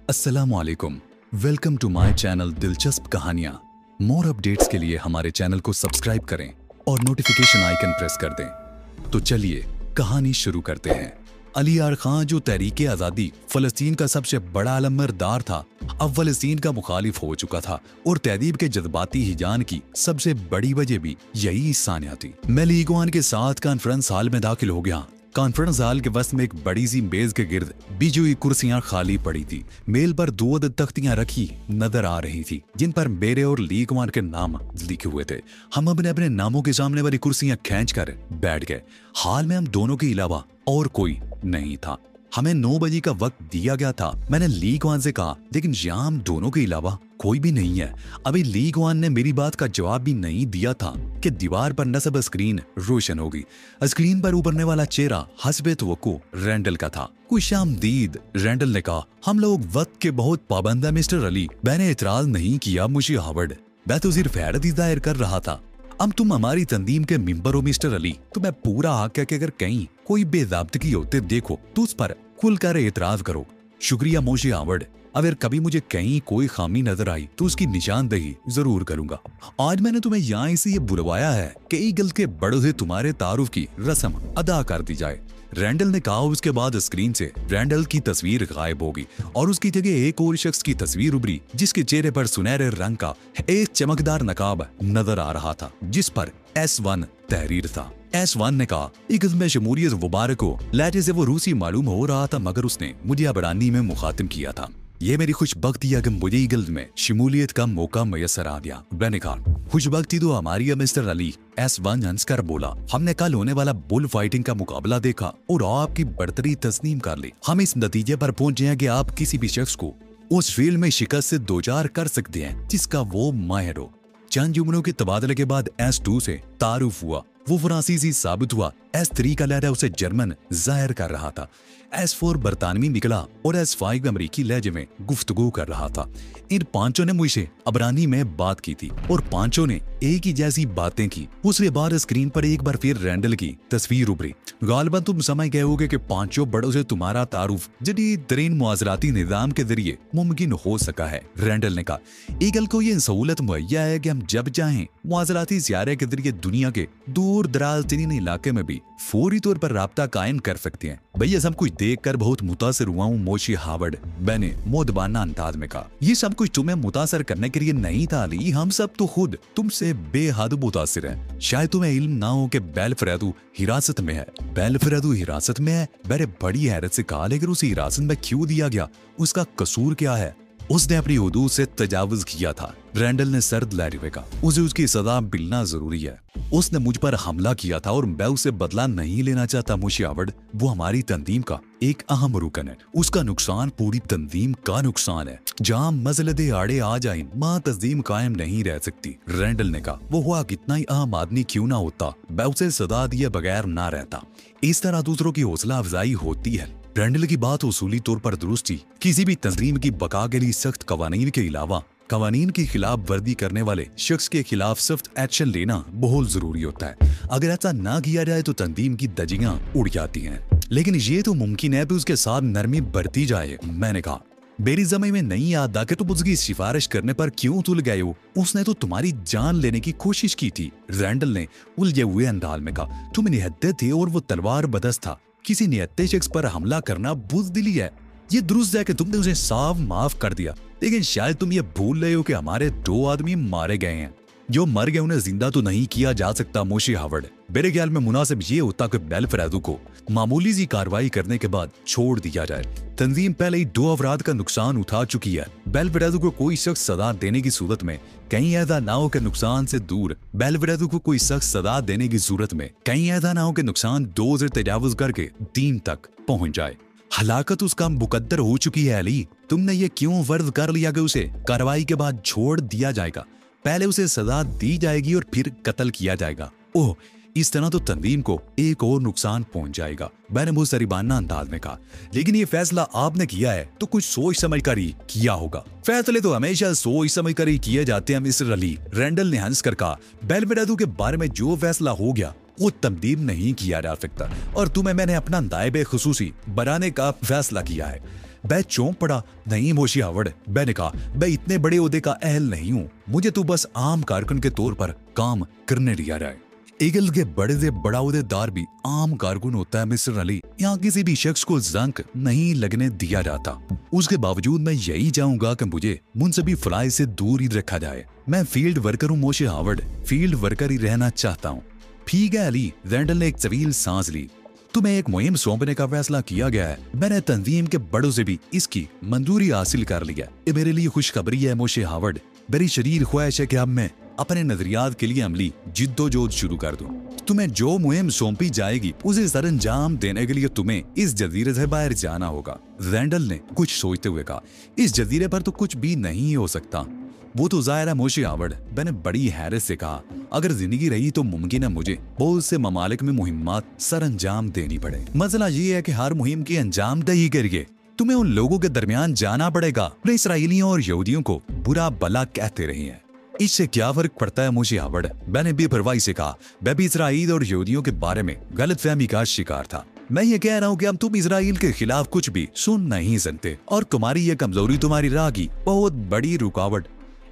अस्सलामुअलैकुम, welcome to my channel दिलचस्प कहानियाँ। मोर अपडेट्स के लिए हमारे चैनल को सब्सक्राइब करें और नोटिफिकेशन आइकन प्रेस कर दें। तो चलिए कहानी शुरू करते हैं। अली यार खां जो तहरीके आज़ादी फ़लस्तीन का सबसे बड़ा अलमबरदार था, अब फ़लस्तीन का मुखालिफ हो चुका था और तहदीब के जज्बाती हिजान की सबसे बड़ी वजह भी यही सानिया थी। मैं लीग वन के साथ कॉन्फ्रेंस हॉल में दाखिल हो गया। कॉन्फ्रेंस हॉल के वस्त में एक बड़ी सी मेज के गिर्द बीच हुई कुर्सियां खाली पड़ी थी। मेल पर दो तख्तियां रखी नजर आ रही थी जिन पर मेरे और ली कुमार के नाम लिखे हुए थे। हम अपने अपने नामों के सामने वाली कुर्सियां खींचकर बैठ गए। हाल में हम दोनों के अलावा और कोई नहीं था। हमें 9 बजे का वक्त दिया गया था। मैंने लीग वन से कहा, लेकिन यहाँ हम दोनों के अलावा कोई भी नहीं है। अभी लीग वन ने मेरी बात का जवाब भी नहीं दिया था कि दीवार पर नस्ब स्क्रीन रोशन होगी। स्क्रीन पर उभरने वाला चेहरा हस्बे तवक्को रैंडल का था। खुशामदीद, रैंडल ने कहा। हम लोग वक्त के बहुत पाबंद है मिस्टर अली। मैंने इतराज नहीं किया मुशी हावर्ड, मैं तो सिर्फ हैरत ही जाहिर कर रहा था। अब तुम हमारी तंजीम के मेंबर हो मिस्टर अली, तो मैं पूरा हक है कि अगर कहीं कोई बेज़ाब्तगी होते देखो तो उस पर खुलकर एतराज करो। शुक्रिया मोशी हावर्ड। अगर कभी मुझे कहीं कोई खामी नजर आई तो उसकी निशानदेही जरूर करूंगा। आज मैंने तुम्हें यहाँ इसलिए बुलवाया है कि ईगल के बड़ों से तुम्हारे तारुफ की रस्म अदा कर दी जाए, रैंडल ने कहा। उसके बाद स्क्रीन से रैंडल की तस्वीर गायब होगी और उसकी जगह एक और शख्स की तस्वीर उभरी जिसके चेहरे पर सुनहरे रंग का एक चमकदार नकाब नजर आ रहा था जिस पर S1 तहरीर था। S1 ने कहा, ईगल में शमूलियत मुबारक हो। लहजे से वो रूसी मालूम हो रहा था मगर उसने मुझे अबरानी में मुखातिब किया था। ये मेरी खुशबख्ती है कि मुझे ईगल में शमूलियत का मौका मैसर आ गया। मैंने कहा, खुशबख्ती तो हमारी है मिस्टर अली। S1 हंसकर बोला, हमने कल होने वाला बुल फाइटिंग का मुकाबला देखा और आपकी बढ़तरी तस्लीम कर ली। हम इस नतीजे पर पहुंचे हैं कि आप किसी भी शख्स को उस फील्ड में शिकस्त से दो चार कर सकते हैं जिसका वो माहिर हो। चंद जुमलों के तबादले के बाद S2 से तारुफ हुआ। वो फ्रांसीसी साबित हुआ। S3 का लहजा उसे जर्मन जाहिर कर रहा था। S4 बरतानवी निकला और S5 अमरीकी लहजे में गुफ्तगू कर रहा था। इन पांचों ने मुझसे अबरानी में बात की थी और पांचों ने एक ही जैसी बातें की। उसके बाद स्क्रीन पर एक बार फिर रैंडल की तस्वीर उभरी। गालिबन तुम समझ गए होगे कि पांचों बड़ों से तुम्हारा तारुफ जदीद तरीन मुआजराती निजाम के जरिए मुमकिन हो सका है, रैंडल ने कहा। ईगल को ये सहूलत मुहैया है कि हम जब चाहें मुआजराती ज़ियारे के जरिए दुनिया के दूर दराज तरीन इलाके में भी फौरी तौर पर राब्ता कायम कर सकते हैं। भैया सब कुछ देखकर बहुत मुतासिर हुआ हूँ मोशी हावर्ड, मैंने मोदबाना अंदाज में कहा। ये सब कुछ तुम्हें मुतासर करने के लिए नहीं था अली, हम सब तो खुद तुमसे बेहद मुतासिर हैं। शायद तुम्हें इल्म ना हो कि बेलफरेदू हिरासत में है। बेलफरेदू हिरासत में है? मैंने बड़ी हैरत से कहा, लेकिन उसे हिरासत में क्यों दिया गया? उसका कसूर क्या है? उसने अपनी हुदूद से तजावुज किया था, रैंडल ने सर्द लहजे में कहा। उसे उसकी सजा मिलना जरूरी है। उसने मुझ पर हमला किया था और मैं उसे बदला नहीं लेना चाहता मुशी हावर्ड। वो हमारी तंजीम का एक अहम रुकन है। उसका नुकसान पूरी तंजीम का नुकसान है। जहाँ मसलदे आड़े आ जाए वहाँ तंजीम कायम नहीं रह सकती, रैंडल ने कहा। वो हुआ कितना ही अहम आदमी क्यों ना होता, मैं उसे सजा दिए बगैर ना रहता। इस तरह दूसरों की हौसला अफजाई होती है। रैंडल की बात उसूली तौर पर दुरुस्त थी। किसी भी तंजीम की बका के लिए सख्त कवानीन के अलावा कवानीन की खिलाफ वर्दी करने वाले शख्स के खिलाफ सख्त एक्शन लेना बहुत जरूरी होता है। अगर ऐसा ना किया जाए तो तंजीम की दजियां उड़ जाती हैं। लेकिन ये तो मुमकिन है कि उसके साथ नरमी बढ़ती जाए, मैंने कहा। मेरी जमे में नहीं आता कि तुम उसकी सिफारिश करने पर क्यों तुल गए हो। उसने तो तुम्हारी जान लेने की कोशिश की थी, रैंडल ने उलझे हुए अंदाज में कहा। तुम निहत्ते थे और वो तलवार बदस था। किसी निहत्ते शख्स पर हमला करना बुज़दिली है। ये दुरुस्त है कि तुमने उसे साफ माफ कर दिया, लेकिन शायद तुम ये भूल रहे हो कि हमारे 2 आदमी मारे गए हैं। जो मर गए उन्हें जिंदा तो नहीं किया जा सकता मोशी हावर्ड। मेरे ख्याल में मुनासिब ये होता कि बेलफरेदू को मामूली सी कार्रवाई करने के बाद छोड़ दिया जाए। तंजीम पहले ही 2 अफराद का नुकसान उठा चुकी है। बेलफरेदू को कोई शख्स सजा देने की सूरत में कहीं ऐसा ना हो कि नुकसान से दूर बेलफरेदू को कोई शख्स सजा देने की सूरत में कहीं ऐसा ना हो कि नुकसान 2 से तजावुज करके 3 तक पहुंच जाए। हलाकत उसका मुकद्दर हो चुकी है अली। तुमने ये क्यों फर्ज कर लिया कि उसे कार्रवाई के बाद छोड़ दिया जाएगा? पहले उसे सजा दी जाएगी और फिर कत्ल किया जाएगा। ओह, इस तरह तो तंजीम को एक और नुकसान पहुंच जाएगा, मैंने मुस्तरिबाना अंदाज में कहा। लेकिन ये फैसला आपने किया है तो कुछ सोच समझ कर ही किया होगा। फैसले तो हमेशा सोच समझ कर ही किए जाते हैं मिस्टर अली, रैंडल ने हंस कर कहा। बेलफरेदू के बारे में जो फैसला हो गया वो तब्दील नहीं किया जा सकता और तुम्हें मैंने अपना नायब खुसूसी बनाने का फैसला किया है। मैं चौंक पड़ा। नहीं मोशी हावर्ड, मैंने कहा, मैं इतने बड़े ओहदे का अहल नहीं हूँ, मुझे तो बस आम कारकुन के तौर पर काम करने दिया जाए। ईगल के बड़े से बड़ा ओहदेदार भी आम कारकुन होता है मिस्टर अली, यहाँ किसी भी शख्स को जंक नहीं लगने दिया जाता। उसके बावजूद मैं यही चाहूंगा कि मुझे मुनसबी फ्लाई से दूर ही रखा जाए। मैं फील्ड वर्कर हूँ मोशी हावर्ड, फील्ड वर्कर ही रहना चाहता हूँ। ठीक है अली, रैंडल ने एक तवील सांस ली। तुम्हें एक मुहिम सौंपने का फैसला किया गया है। मैंने तंजीम के बड़ों से भी इसकी मंजूरी हासिल कर लिया। ये मेरे लिए खुशखबरी है मोशी हावर्ड। मेरी शरीर ख्वाहिश है कि अब मैं अपने नजरियात के लिए अमली जिद्दोजहद शुरू कर दूं। तुम्हें जो मुहिम सौंपी जाएगी उसे सरअंजाम देने के लिए तुम्हें इस जजीरे से बाहर जाना होगा। रैंडल ने कुछ सोचते हुए कहा, इस जजीरे पर तो कुछ भी नहीं हो सकता। वो तो जाहिर है मोशी हावर्ड, मैंने बड़ी हैरत से कहा। अगर जिंदगी रही तो मुमकिन है मुझे बहुत से ममालिक में मुहिम्मात सरअंजाम देनी पड़े। मसला ये है कि हर मुहिम की अंजाम दही के लिए तुम्हें उन लोगों के दरमियान जाना पड़ेगा जो इसराइलियों और यहूदियों को बुरा भला कहते रहे हैं। इससे क्या फर्क पड़ता है मोशी हावर्ड, मैंने बेपरवाही से कहा। मैं भी इसराइल और यहूदियों के बारे में गलतफहमी का शिकार था। मैं ये कह रहा हूँ कि अब तुम इसराइल के खिलाफ कुछ भी सुन नहीं सकते और तुम्हारी ये कमजोरी तुम्हारी राह की बहुत बड़ी रुकावट।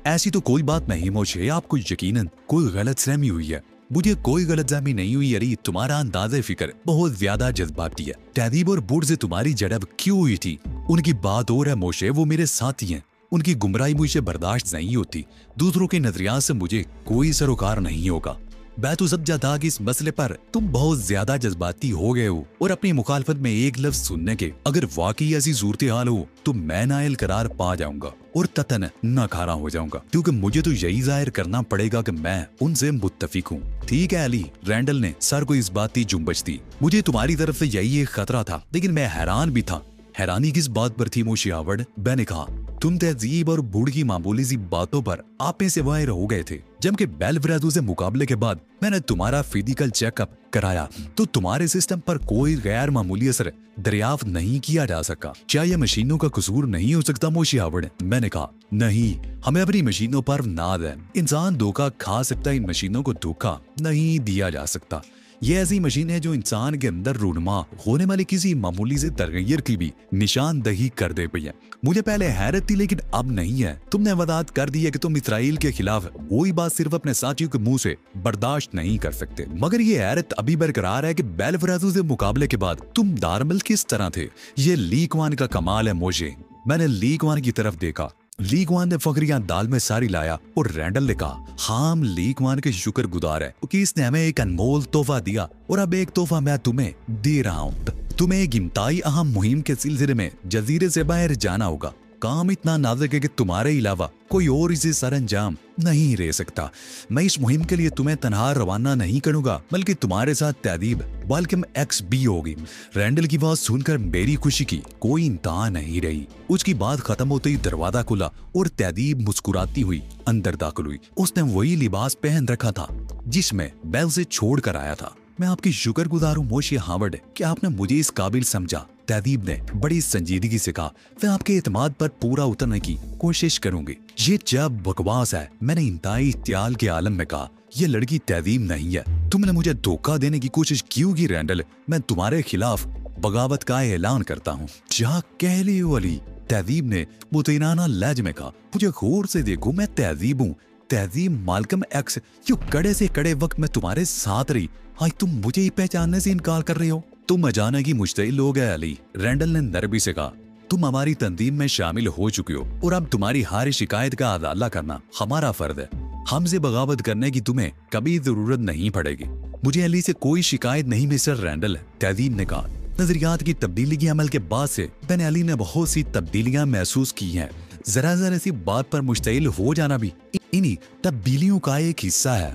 ऐसी तो कोई बात नहीं मोशे, आपको यकीनन कोई गलतफहमी हुई है। मुझे कोई गलतफहमी नहीं हुई अली, तुम्हारा अंदाज़े फिक्र बहुत ज्यादा जज्बाती है। तहजीब और बुढ़ से तुम्हारी जड़ब क्यों हुई थी उनकी बात और है मोशे, वो मेरे साथी हैं। उनकी गुमराही मुझे बर्दाश्त नहीं होती। दूसरों के नजरियात से मुझे कोई सरोकार नहीं होगा। मैं तो समझा था कि इस मसले पर तुम बहुत ज्यादा जज्बाती हो गए हो और अपनी मुखालफत में एक लफ्ज सुनने के अगर वाकई ऐसी सूरत हाल हो तो मैं नायल करार पा जाऊंगा और ततन नाकारा हो जाऊंगा, क्योंकि मुझे तो यही जाहिर करना पड़ेगा कि मैं उनसे मुत्तफिक हूँ। ठीक है अली, रैंडल ने सर को इस बात की जुम्बश दी। मुझे तुम्हारी तरफ से यही एक खतरा था, लेकिन मैं हैरान भी था। हैरानी किस बात पर थी मोशी हावर्ड, मैंने कहा। तुम तहजीब और बूढ़ की मामूली सी बातों पर आपे से वाहिर हो गए थे, जबकि बेलफ्रेजो से मुकाबले के बाद मैंने तुम्हारा फिजिकल चेकअप कराया तो तुम्हारे सिस्टम पर कोई गैर मामूली असर दरियाफ्त नहीं किया जा सका। क्या यह मशीनों का कसूर नहीं हो सकता मोशी हावर्ड, मैंने कहा। नहीं, हमें अपनी मशीनों पर नाज है। इंसान धोखा खा सकता, इन मशीनों को धोखा नहीं दिया जा सकता। ये ऐसी मशीन है जो इंसान के अंदर रूनमा होने वाली किसी मामूली से तगय्युर की भी निशानदही कर दे पई है। मुझे पहले हैरत थी लेकिन अब नहीं है। तुमने वदात कर दी है कि तुम इसराइल के खिलाफ वही बात सिर्फ अपने साथियों के मुंह से बर्दाश्त नहीं कर सकते, मगर ये हैरत अभी बरकरार है कि बेलफ्रेजो से मुकाबले के बाद तुम दारमल किस तरह थे। ये ली कुआन का कमाल है मोशे। मैंने ली कुआन की तरफ देखा। ली कुआन ने फकरियां दाल में सारी लाया और रैंडल ने कहा, हाँ हम ली कुआन के शुक्रगुजार है कि इसने हमें एक अनमोल तोहफा दिया और अब एक तोहफा मैं तुम्हें दे रहा हूँ। तुम्हें एक इंतहाई अहम मुहिम के सिलसिले में जजीरे से बाहर जाना होगा। काम इतना नाजुक है कि तुम्हारे अलावा कोई और इसे सरअंजाम नहीं दे सकता। मैं इस मुहिम के लिए तुम्हें तनहा रवाना नहीं करूंगा, बल्कि तुम्हारे साथ तहजीब वालकम एक्स भी होगी। रैंडल की बात सुनकर मेरी खुशी की कोई इंतहा नहीं रही। उसकी बात खत्म होते ही दरवाजा खुला और तहजीब मुस्कुराती हुई अंदर दाखिल हुई। उसने वही लिबास पहन रखा था जिसमें मैं उसे छोड़ कर आया था। मैं आपकी शुक्रगुजार हूँ मोशी हावर्ड कि आपने मुझे इस काबिल समझा, तहजीब ने बड़ी संजीदगी से कहा। मैं आपके एतमाद पर पूरा उतरने की कोशिश करूंगी। ये जब बकवास है, मैंने इंतहाई इत्याल के आलम में कहा। यह लड़की तहजीब नहीं है। तुमने मुझे धोखा देने की कोशिश क्यों की रैंडल? मैं तुम्हारे खिलाफ बगावत का ऐलान करता हूँ। क्या कह रही हो अली? तहजीब ने मुतैनाना लहज में कहा। मुझे गौर से देखो, मैं तहजीब हूँ, तहजीब मालकम एक्स। जो कड़े से कड़े वक्त में तुम्हारे साथ रही, आज तुम मुझे ही पहचानने से इनकार कर रहे हो। तुम अजाना की मुश्तइल लोग है अली, रैंडल ने नरमी से कहा। तुम हमारी तंजीम में शामिल हो चुके हो और अब तुम्हारी हर शिकायत का अदाला करना हमारा फर्ज है। हमसे बगावत करने की तुम्हें कभी जरूरत नहीं पड़ेगी। मुझे अली से कोई शिकायत नहीं मिस्टर रैंडल, तहजीब ने कहा। नजरियात की तब्दीली के अमल के बाद से मैंने अली ने बहुत सी तब्दीलियां महसूस की हैं। जरा सी बात पर मुश्तइल हो जाना भी इन्हीं तब्दीलियों का एक हिस्सा है।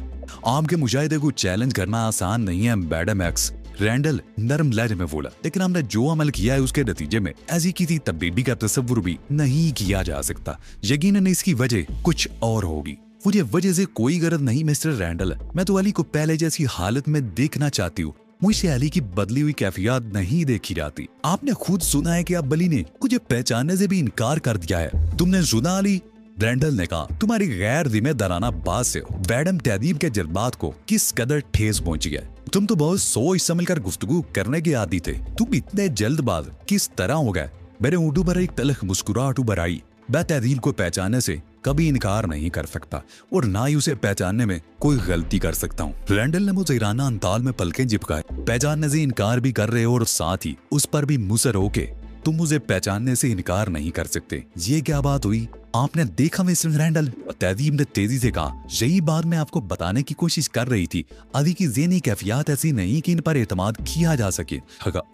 आपके मुजाहिदे को चैलेंज करना आसान नहीं है मैडम एक्स, रैंडल नरम लहजे में बोला। लेकिन हमने जो अमल किया है उसके नतीजे में ऐसी किसी तब्दीली का तस्वुर भी नहीं किया जा सकता। यकीनन इसकी वजह कुछ और होगी। मुझे वजह से कोई गरज नहीं मिस्टर रैंडल। मैं तो अली को पहले जैसी हालत में देखना चाहती हूँ। मुझसे अली की बदली हुई कैफियत नहीं देखी जाती। आपने खुद सुना है कि अब अली ने मुझे पहचानने से भी इनकार कर दिया है। तुमने सुना अली? रैंडल ने कहा। तुम्हारी गैर जिम्मेदाराना बात से मैडम तहजीब के जज्बात को किस कदर ठेस पहुंची है। तुम तो बहुत सोच समझ कर गुफ्तगू करने के आदी थे। तुम इतने जल्दबाज किस तरह हो गए? मेरे ऊँटों पर एक तलख मुस्कुराहट उभर आई। मैं तहजीब को पहचानने से कभी इनकार नहीं कर सकता और ना ही उसे पहचानने में कोई गलती कर सकता हूँ। रैंडल ने मुझे ईराना अंदाज में पलकें झिपकाए, पहचानने से इनकार भी कर रहे हो और साथ ही उस पर भी मुसर होके तुम मुझे पहचानने से इनकार नहीं कर सकते। ये क्या बात हुई? आपने देखा मिस्टर रैंडल? तहजीब ने तेजी से कहा। यही बात मैं आपको बताने की कोशिश कर रही थी। अदी की ज़हनी कैफियत ऐसी नहीं कि इन पर एतमाद किया जा सके।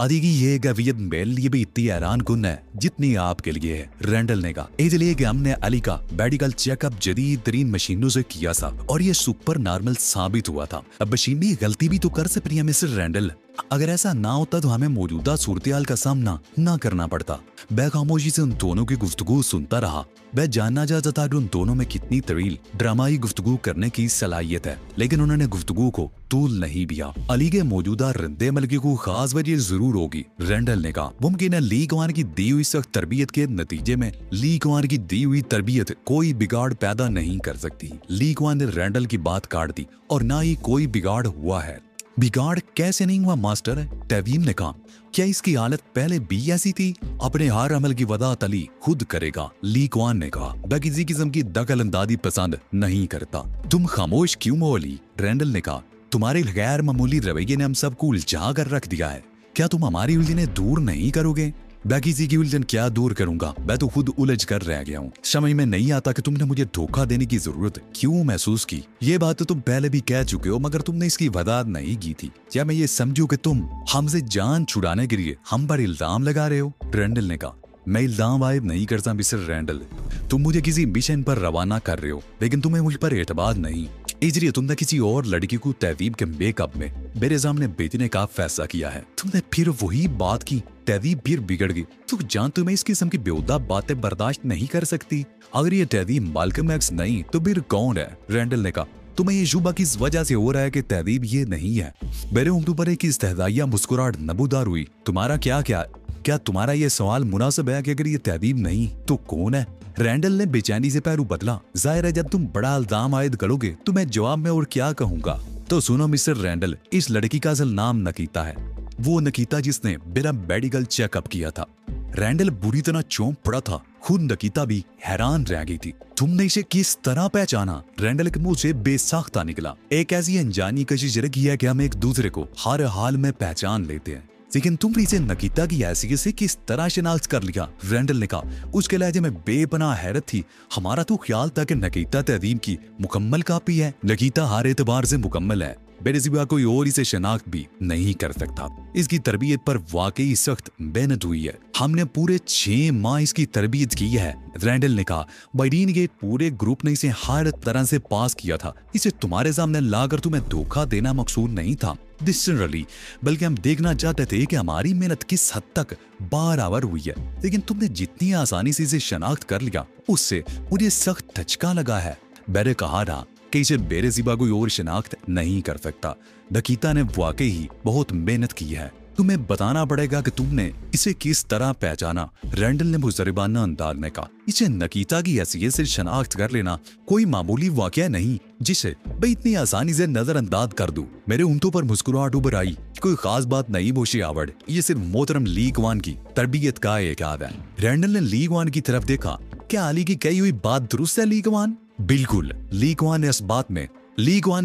अदी की ये कैफियत मेरे लिए भी इतनी हैरान कुन है जितनी आपके लिए है, रैंडल ने कहा। इसलिए कि हमने अली का मेडिकल चेकअप जदीद तरीन मशीनों से किया था और ये सुपर नॉर्मल साबित हुआ था। अब मशीन भी गलती भी तो कर सकती है मिस्टर रैंडल। अगर ऐसा ना होता तो हमें मौजूदा सूरत-ए-हाल का सामना ना करना पड़ता। मैं खामोशी से उन दोनों की गुफ्तगू सुनता रहा। मैं जानना चाहता था कि उन दोनों में कितनी तवील ड्रामाई गुफ्तगू करने की सलाहियत है, लेकिन उन्होंने गुफ्तगू को तूल नहीं दिया। अली के मौजूदा रद्दे अमल की कोई खास वजह जरूर होगी, रैंडल ने कहा। मुमकिन है ली कुआन की दी हुई सख्त तरबियत के नतीजे में ली कुआन की दी हुई तरबियत कोई बिगाड़ पैदा नहीं कर सकती। ली कुआन ने रैंडल की बात काट दी। और ना ही कोई बिगाड़ हुआ है। बिगाड़ कैसे नहीं हुआ मास्टर? तहजीब ने कहा। क्या इसकी हालत पहले भी ऐसी थी? अपने हर अमल की वदात अली खुद करेगा, ली कुआन ने कहा। मैं किसी किस्म की दखल अंदाजी पसंद नहीं करता। तुम खामोश क्यों हो अली? रैंडल ने कहा। तुम्हारे गैर मामूली रवैये ने हम सबको उलझा कर रख दिया है। क्या तुम हमारी उलझने दूर नहीं करोगे? मैं किसी की उलझन क्या दूर करूंगा, मैं तो खुद उलझ कर रह गया हूँ। समझ में नहीं आता कि तुमने मुझे धोखा देने की जरूरत क्यों महसूस की। ये बात तो तुम पहले भी कह चुके हो, मगर तुमने इसकी वजाहत नहीं की थी। क्या मैं ये समझूं कि तुम हमसे जान छुड़ाने के लिए हम पर इल्जाम लगा रहे हो? रैंडल ने कहा। मैं इल्जाम आयब नहीं करता मिस्टर रैंडल। तुम मुझे किसी मिशन पर रवाना कर रहे हो, लेकिन तुम्हें मुझ पर एतबार नहीं, इसलिए तुमने किसी और लड़की को तहजीब के मेकअप में मेरे सामने बेचने का फैसला किया है। तुमने फिर वही बात की। तहजीब फिर बिगड़ गई। तू जानते मैं इस किस्म की बेहुदा बातें बर्दाश्त नहीं कर सकती। अगर ये तहजीब माल्कम एक्स नहीं तो फिर कौन है? रैंडल ने कहा। तुम्हें ये शुबा किस वजह से हो रहा है कि तहजीब ये नहीं है? मेरे ऊँटों पर एक इस्तेहज़ाइया मुस्कुराहट नमूदार हुई। तुम्हारा क्या तुम्हारा ये सवाल मुनासिब है कि अगर ये तहजीब नहीं तो कौन है? रैंडल ने बेचैनी से पैरू बदला। जाहिर है जब तुम बड़ा इल्जाम आयद करोगे तो मैं जवाब में और क्या कहूंगा। तो सुनो मिस्टर रैंडल, इस लड़की का असल नाम नकीता है। वो नकीता जिसने मेरा मेडिकल चेकअप किया था। रैंडल बुरी तरह चौंक पड़ा था। खुद नकीता भी हैरान रह गई थी। तुमने इसे किस तरह पहचाना? रैंडल के मुंह से बेसाख्ता निकला। एक ऐसी अनजानी कशिश रखी है कि हम एक दूसरे को हर हाल में पहचान लेते हैं, लेकिन तुमने इसे नकीता की हैसियत से किस तरह शिनाख्त कर लिया? रैंडल ने कहा। उसके लहजे में बेपनाह हैरत थी। हमारा तो ख्याल था कि नकीता तहजीब की मुकम्मल कापी है। नकीता हर एतबार से मुकम्मल है। मेरे सिवा कोई और इसे शनाख्त भी नहीं कर सकता। इसकी तरबियत पर वाकई सख्त मेहनत हुई है। हमने पूरे 6 माह इसकी तरबियत की है, रैंडल ने कहा। बाइडीन के पूरे ग्रुप ने इसे हर तरह से पास किया था। इसे तुम्हारे सामने लाकर तुम्हें धोखा देना मकसूद नहीं था डिस्टनरली, बल्कि हम देखना चाहते थे कि हमारी मेहनत किस हद तक बराबर हुई है। लेकिन तुमने जितनी आसानी से इसे शनाख्त कर लिया, उससे मुझे सख्त धचका लगा है। मैंने कहा था कि इसे मेरे सिवा कोई और शनाख्त नहीं कर सकता। नकीता ने वाकई ही बहुत मेहनत की है। तुम्हें बताना पड़ेगा कि तुमने इसे किस तरह पहचाना, रैंडल ने मुजरिबाना अंदाज में कहा। इसे नकीता की हैसियत से शनाख्त कर लेना कोई मामूली वाकया नहीं जिसे मैं इतनी आसानी से नजरअंदाज कर दूं। मेरे ऊँटों पर मुस्कुराहट उभर आई। कोई खास बात नहीं बोशी आवड़, ये सिर्फ मोहतरम ली कुआन की तरबियत का एक आद है। रैंडल ने ली कुआन की तरफ देखा। क्या अली की कही हुई बात दुरुस्त है ली कुआन? बिल्कुल। ली कुआन ने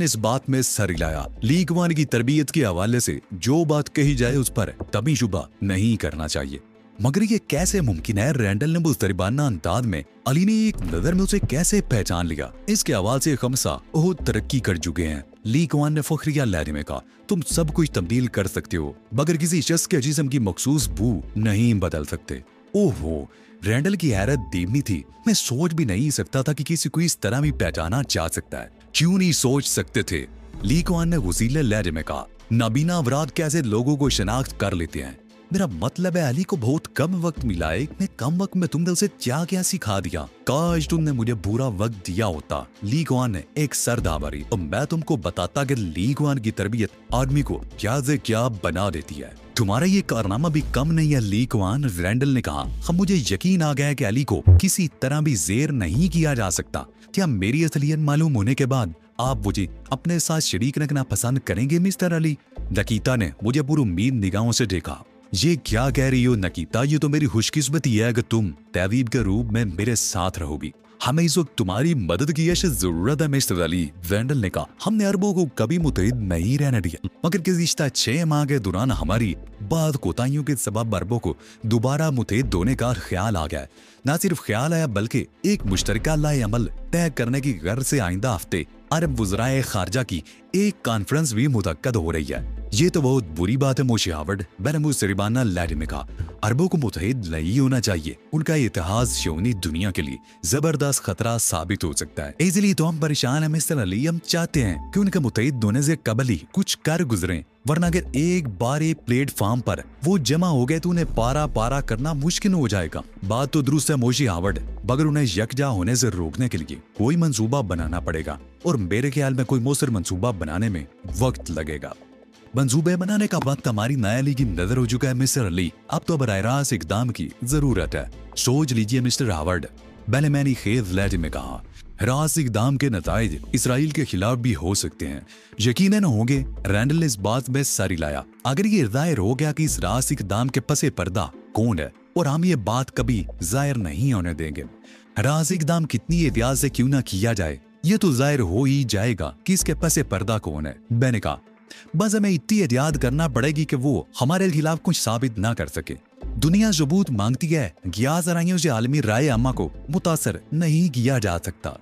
इस बात में सर हिलाया। ली कुआन की तरबियत के हवाले से जो बात कही जाए उस पर कभी शुबा नहीं करना चाहिए। मगर ये कैसे मुमकिन है? रैंडल ने मुस्तरिबाना अंदाज में अली ने एक नजर में उसे कैसे पहचान लिया? इसके हवाले से खमसा बहुत तरक्की कर चुके हैं, ली कुआन ने फखरिया लहजे में कहा। तुम सब कुछ तब्दील कर सकते हो, मगर किसी शख्स के जिस्म की मखसूस बू नहीं बदल सकते। ओहो, रैंडल की हैरत दीवनी थी। मैं सोच भी नहीं सकता था कि किसी को इस तरह भी पहचाना जा सकता है। क्यों नहीं सोच सकते थे? ली कुआन ने गुसीले लहजे में कहा। नाबीना अफराद कैसे लोगों को शनाख्त कर लेते हैं? मेरा मतलब है अली को बहुत कम वक्त मिला है। इतने कम वक्त में तुमने उसे क्या क्या सिखा दिया? काश तुमने मुझे बुरा वक्त दिया होता। ली कुआन ने एक सर दाबरी और मैं तुमको बताता कि ली कुआन की तरबियत आदमी को क्या से क्या बना देती है। तुम्हारा ये कारनामा भी कम नहीं है ली कुआन, रैंडल ने कहा। हम मुझे यकीन आ गया है कि अली को किसी तरह भी जेर नहीं किया जा सकता। क्या मेरी असलियत मालूम होने के बाद आप मुझे अपने साथ शरीक रखना पसंद करेंगे मिस्टर अली? नकीता ने मुझे पूरी उम्मीद निगाहों से देखा। ये क्या कह रही हो नकीता, ये तो मेरी खुशकिस्मती है कि तुम तहवीब के रूप में मेरे साथ रहोगी। हमें इस वक्त तुम्हारी मदद की ऐसी जरूरत है मिस्टर अली, वेंडल ने कहा। हमने अरबों को कभी मुतहिद नहीं रहने दिया, मगर गुज़िश्ता 6 माह के दौरान हमारी बाद कोताहियों के सबब अरबों को दोबारा मुतहिद होने का ख्याल आ गया। न सिर्फ ख्याल आया बल्कि एक मुश्तरका लाए अमल तय करने की गर्ज से आइंदा हफ्ते अरब वज़राए खारजा की एक कॉन्फ्रेंस भी मुतक्कद हो रही है। ये तो बहुत बुरी बात है मोशी हावर्ड, मैंने मुसरिबाना लहजे में कहा। अरबों को मुतहिद नहीं होना चाहिए, उनका इतिहास शौनी दुनिया के लिए जबरदस्त खतरा साबित हो सकता है। इसलिए तो हम परेशान हैं मिस्टर अली, हम चाहते हैं कि उनके मुतहिद होने से कबल ही कुछ कर गुजरें, वरना अगर एक बार ये प्लेटफॉर्म पर वो जमा हो गए तो उन्हें पारा पारा करना मुश्किल हो जाएगा। बात तो दुरुस्त है मोशी हावर्ड, मगर उन्हें यकजा होने से रोकने के लिए कोई मंसूबा बनाना पड़ेगा, और मेरे ख्याल में कोई मौसर मंसूबा बनाने में वक्त लगेगा। मंसूबे बनाने का वक्त हमारी नायाली की नजर हो चुका है मिस्टर अली, अब तो बराह रास्त इकदाम की जरूरत है। सोच लीजिए मिस्टर हावर्ड, मैंने मैंने खेज लहजे में कहा। रास्त इकदाम के नताइज इसराइल के खिलाफ भी हो सकते हैं, यकीनन होंगे। रैंडल ने इस बात में सारी लाया। अगर ये जाहिर हो गया कि इस रास्त इकदाम के पसे पर्दा कौन है, और हम ये बात कभी जाहिर नहीं होने देंगे, रास्त इकदाम कितनी एहतियात से क्यों ना किया जाए, ये तो जाहिर हो ही जाएगा कि इसके पसे पर्दा कौन है। मैंने कहा बस हमें इतनी एहतियात करना पड़ेगी कि वो हमारे खिलाफ कुछ साबित ना कर सके। दुनिया सबूत मांगती है, ग्यास आराइयों से आलमी राय अम्मा को मुतासर नहीं किया जा सकता।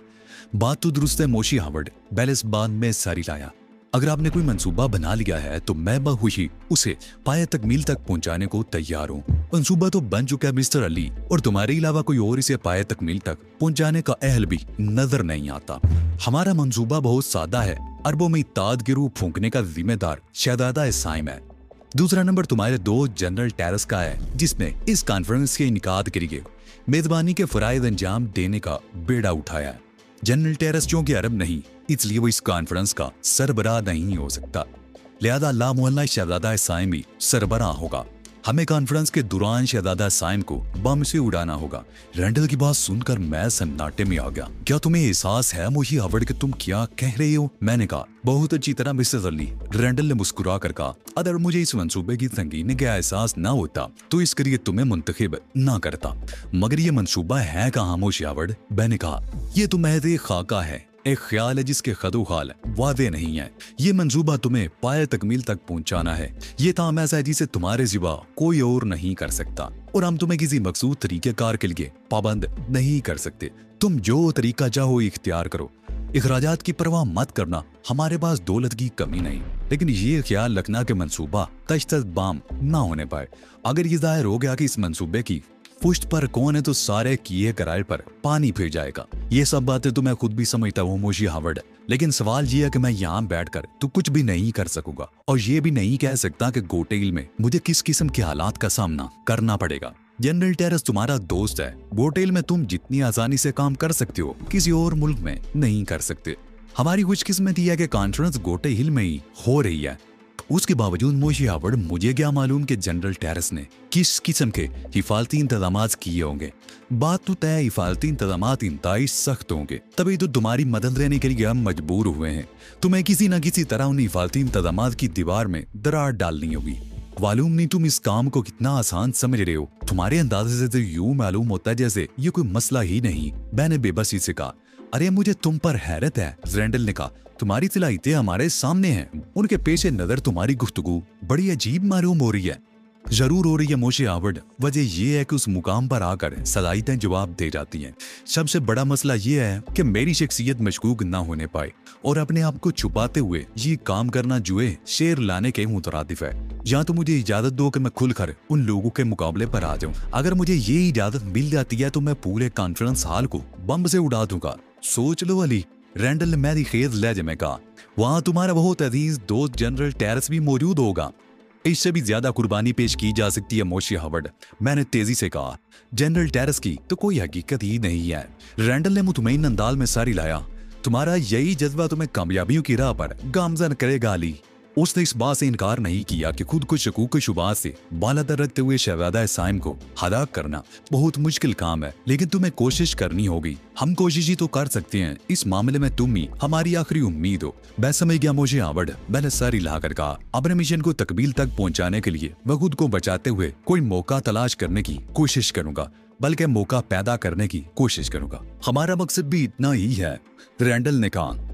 बात तो दुरुस्त है मोशी हावर्ड, बैलेंस बांध में सारी लाया। अगर आपने कोई मंसूबा बना लिया है तो मैं बखुशी उसे पाए तकमील तक पहुंचाने को तैयार हूँ। मंसूबा तो बन चुका है मिस्टर अली, और तुम्हारे अलावा कोई और इसे पाए तकमील तक पहुंचाने का अहल भी नजर नहीं आता। हमारा मंसूबा बहुत सादा है, अरबों में इत्ताद के रूप फूंकने का जिम्मेदार शहजादा साइम है। दूसरा नंबर तुम्हारे दोस्त जनरल टेरेस का है, जिसने इस कॉन्फ्रेंस के इनकाद के लिए मेजबानी के फराइज अंजाम देने का बेड़ा उठाया है। जनरल टेरेस चूंकि अरब नहीं, इसलिए वो इस कॉन्फ्रेंस का सरबराह नहीं हो सकता, लिहाजा ला मोहल्ला शहजादा साइम ही सरबराह होगा। हमें कॉन्फ्रेंस के दौरान शहजादा साइम को बम से उड़ाना होगा। रैंडल की बात सुनकर मैं सन्नाटे में आ गया। क्या तुम्हें एहसास है मोशी हावर्ड कि तुम क्या कह रही हो? मैंने कहा बहुत अच्छी तरह मिसेस अली। रैंडल ने मुस्कुरा कर कहा, अगर मुझे इस मंसूबे की संगीनी का एहसास न होता तो इसके लिए तुम्हें मुंतखब न करता, मगर ये मंसूबा है कहाँ मोशी हावर्ड? मैंने कहा ये तो महज एक खाका है, एक ख्याल है जिसके खदो खाल वादे नहीं है। ये मंसूबा तुम्हें पाए तकमील तक पहुंचाना है। ये काम ऐसा है जिसे तुम्हारे सिवा कोई और नहीं कर सकता, और हम तुम्हें किसी मकसूद तरीकेकार के लिए पाबंद नहीं कर सकते। तुम जो तरीका चाहो इख्तियार करो, इखराजात की परवाह मत करना। हमारे पास दौलत की कमी नहीं, लेकिन ये ख्याल रखना कि मंसूबा तश्तस बाम ना होने पाए। अगर ये जाहिर हो गया कि इस मंसूबे की पुष्ट पर कौन है तो सारे किए करार पर पानी फिर जाएगा। ये सब बातें तो मैं खुद भी समझता हूँ मोशी हावर्ड, लेकिन सवाल ये है कि मैं यहाँ बैठकर तो कुछ भी नहीं कर सकूंगा, और ये भी नहीं कह सकता कि गोटेल में मुझे किस किस्म के हालात का सामना करना पड़ेगा। जनरल टेरेस तुम्हारा दोस्त है, गोटेल में तुम जितनी आसानी से काम कर सकते हो किसी और मुल्क में नहीं कर सकते। हमारी खुशकिस्मती है कि कॉन्फ्रेंस गोटे हिल में ही हो रही है। उसके बावजूद मोशी हावर्ड, मुझे क्या मालूम कि जनरल टेरेस ने किस किस्म के हिफाजती इंतजाम किए होंगे। बात तो तय, हिफाजती इंतजाम इंतहाई सख्त होंगे, तभी तो तुम्हारी मदद लेने के लिए हम मजबूर हुए हैं। तुम्हें किसी न किसी तरह उन हिफाजती इंतजाम की दीवार में दरार डालनी होगी। मालूम नहीं तुम इस काम को कितना आसान समझ रहे हो। तुम्हारे अंदाजे से तो यूं मालूम होता है जैसे ये कोई मसला ही नहीं। मैंने बेबसी से कहा, अरे मुझे तुम पर हैरत है। रैंडल ने कहा, तुम्हारी सलाहियतें हमारे सामने हैं, उनके पेश नजर तुम्हारी गुफ्तगू बड़ी अजीब मालूम हो रही है। जरूर हो रही है मोशी हावर्ड, वजह यह है कि उस मुकाम पर आकर सलाहियतें जवाब दे जाती हैं। सबसे बड़ा मसला यह है कि मेरी शख्सियत मशकूक ना होने पाए, और अपने आप को छुपाते हुए ये काम करना जुए शेर लाने के मुतरादिफ है। या तो मुझे इजाजत दो कि मैं खुलकर उन लोगों के मुकाबले पर आ जाऊं। अगर मुझे ये इजाजत मिल जाती है तो मैं पूरे कॉन्फ्रेंस हॉल को बम से उड़ा दूंगा। सोच लो अली, रैंडल ने मेरी खेज लहजे में कहा। वहां तुम्हारा बहुत अजीज दोस्त जनरल टेरेस भी मौजूद होगा। इससे भी ज्यादा कुर्बानी पेश की जा सकती है मोशी हावर्ड, मैंने तेजी से कहा। जनरल टेरेस की तो कोई हकीकत ही नहीं है। रैंडल ने मुतमईन अंदाज में सारी लाया। तुम्हारा यही जज्बा तुम्हें कामयाबियों की राह पर गामजन करेगा अली। उसने इस बात से इनकार नहीं किया कि खुद को शकूक शुबहात से बालातर रखते हुए शहजादा साइम को हलाक करना बहुत मुश्किल काम है, लेकिन तुम्हें कोशिश करनी होगी। हम कोशिश ही तो कर सकते हैं, इस मामले में तुम ही हमारी आखिरी उम्मीद हो। मैं समझ गया मुझे आवड़, मैंने सर हिलाकर कहा। अपने मिशन को तकमील तक पहुंचाने के लिए मैं खुद को बचाते हुए कोई मौका तलाश करने की कोशिश करूंगा, बल्कि मौका पैदा करने की कोशिश करूंगा। हमारा मकसद भी इतना ही है, रैंडल ने कहा।